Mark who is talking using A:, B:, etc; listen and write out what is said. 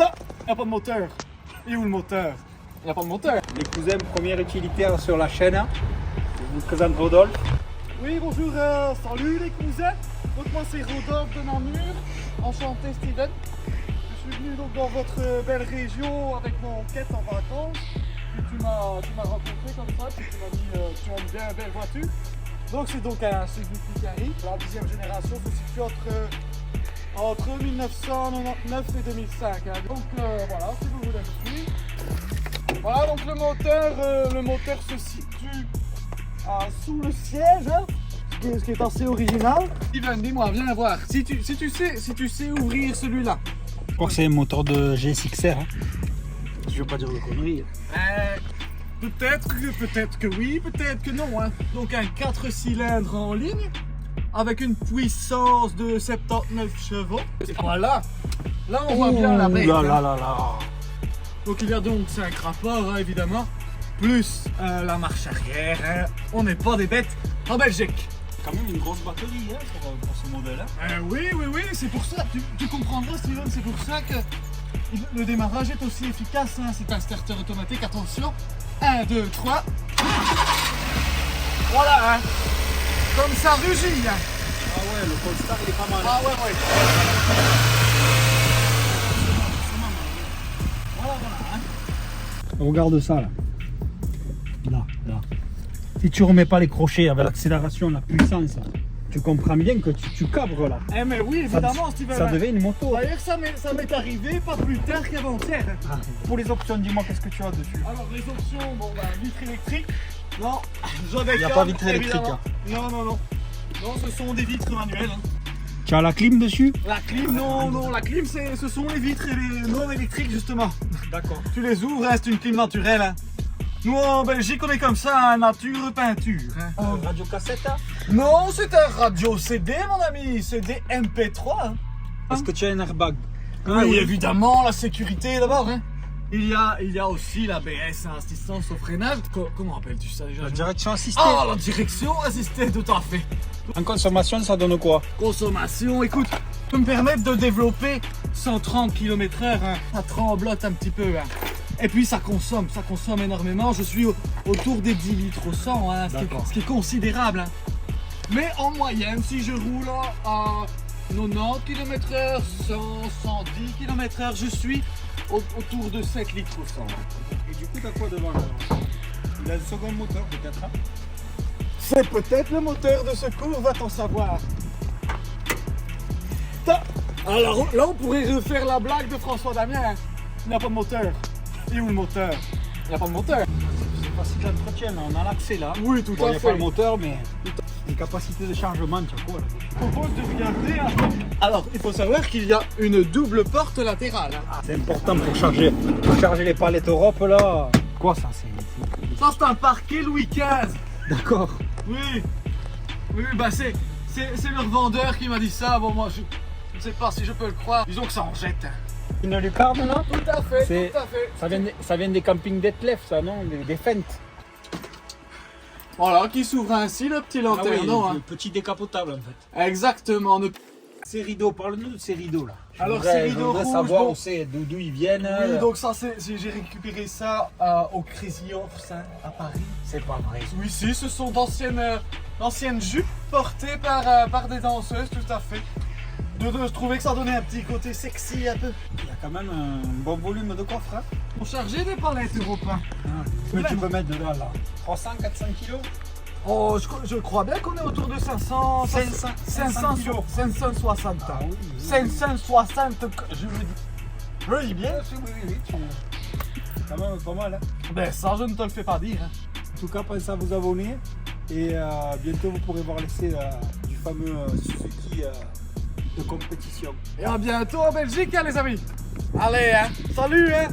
A: Il n'y a pas de moteur. Et où le moteur? Il n'y a pas de moteur.
B: Les cousins, première utilitaire sur la chaîne. Je vous présente Rodolphe.
A: Oui, bonjour, salut les cousins. Donc moi c'est Rodolphe de Namur. Enchanté Steven. Je suis venu donc dans votre belle région avec mon quête en vacances. Et tu m'as rencontré comme ça, puis tu m'as dit tu aimes bien une belle voiture. Donc c'est donc un Suzuki Carry. La 10e génération se situe entre 1999 et 2005. Hein. Donc voilà, si vous voulez me suivre. Voilà, donc le moteur se situe sous le siège, hein, ce qui est assez original. Steven, dis-moi, viens voir. Si tu sais ouvrir celui-là.
B: Je crois que c'est un moteur de GSX-R. Hein. Je veux pas dire de conneries.
A: Peut-être que oui, peut-être que non. Hein. Donc un 4 cylindres en ligne avec une puissance de 79 chevaux. Voilà. Là on voit bien la bête. Donc il y a donc 5 rapports hein, évidemment, plus la marche arrière. Hein. On n'est pas des bêtes en Belgique.
B: Quand même une grosse batterie hein, pour ce modèle. Hein.
A: Oui, c'est pour ça. Tu comprendras Steven, c'est pour ça que le démarrage est aussi efficace. Hein. C'est un starter automatique, attention. 1, 2, 3. Voilà, hein. Comme ça rugit. Hein.
B: Ah ouais, le Polestar il est pas mal.
A: Ah ouais. Voilà, hein.
B: Regarde ça là. Là. Si tu remets pas les crochets avec l'accélération, la puissance, tu comprends bien que tu cabres là.
A: Eh mais oui, évidemment, Steven.
B: Ça devait une moto.
A: D'ailleurs, ça m'est arrivé pas plus tard qu'avant-hier.
B: Ah, pour les options, dis-moi qu'est-ce que tu as dessus.
A: Alors les options, bon bah vitre électrique. Non,
B: il n'y a pas vitre électrique. Hein.
A: Non, ce sont des vitres manuelles. Hein.
B: Tu as la clim dessus?
A: La clim, non, la clim ce sont les vitres et les non électriques justement.
B: D'accord.
A: Tu les ouvres, hein, c'est une clim naturelle. Hein. Nous en Belgique on est comme ça, hein, nature, peinture. Hein.
B: Radio cassette hein?
A: Non, c'est un radio CD mon ami, CD MP3. Hein.
B: Est-ce que tu as un airbag?
A: Oui, évidemment, la sécurité d'abord. Hein. Il y a aussi l'ABS, hein, assistance au freinage. Comment appelles-tu ça déjà?
B: La direction assistée.
A: Ah, la direction assistée, tout à fait.
B: En consommation, ça donne quoi?
A: Consommation, écoute, peut me permettre de développer 130 km/h. Hein. Ça tremblote un petit peu. Hein. Et puis ça consomme énormément. Je suis autour des 10 litres au 100, hein, ce qui est considérable. Hein. Mais en moyenne, si je roule à 90 km/h, 100, 110 km/h, je suis autour de 7 litres au 100.
B: Et du coup, t'as quoi devant là? Il a le second moteur peut-être. Hein?
A: C'est peut-être le moteur de secours, va-t-on savoir. Alors là, on pourrait refaire la blague de François Damien. Hein. Il n'y a pas de moteur. Et où le moteur? Il n'y a pas de moteur.
B: C'est facile d'entretien, on a l'accès là.
A: Oui, tout à fait.
B: Il n'y a pas le moteur, mais les capacités de chargement, tu as quoi là?
A: Je propose de regarder. Hein. Alors, il faut savoir qu'il y a une double porte latérale. Hein.
B: C'est important pour charger les palettes Europe là. Quoi ça?
A: Ça, c'est un parquet Louis XV.
B: D'accord.
A: Oui, bah c'est le revendeur qui m'a dit ça. Bon, moi, je ne sais pas si je peux le croire. Disons que ça en jette.
B: Une lucarne là?
A: Tout à fait, tout à fait.
B: Ça vient des campings d'Etlef, ça, non? Des fentes.
A: Voilà, qui s'ouvre ainsi, le petit lanterneau.
B: Le petit décapotable en fait.
A: Exactement.
B: Ces rideaux, parle-nous de ces rideaux là.
A: Alors ces rideaux rouges,
B: savoir d'où ils viennent.
A: Oui, donc ça j'ai récupéré ça au Crazy Horse hein, à Paris.
B: C'est pas vrai.
A: Oui, si, ce sont d'anciennes jupes portées par des danseuses, tout à fait. Je trouvais que ça donnait un petit côté sexy un peu.
B: Il y a quand même un bon volume de coffre. Hein.
A: On chargeait des palettes européens.
B: Mais tu peux mettre dedans là 300, 400 kilos.
A: Oh, je crois bien qu'on est autour de 500
B: kilos.
A: 560.
B: Ah, oui.
A: 560, je me dis. Je dis bien.
B: Oui. C'est quand même pas mal. Hein.
A: Ben ça, je ne te le fais pas dire. Hein.
B: En tout cas, pensez à vous abonner. Et bientôt, vous pourrez voir l'essai du fameux Suzuki de compétition.
A: Et à bientôt en Belgique, hein, les amis. Allez, hein. Salut, hein.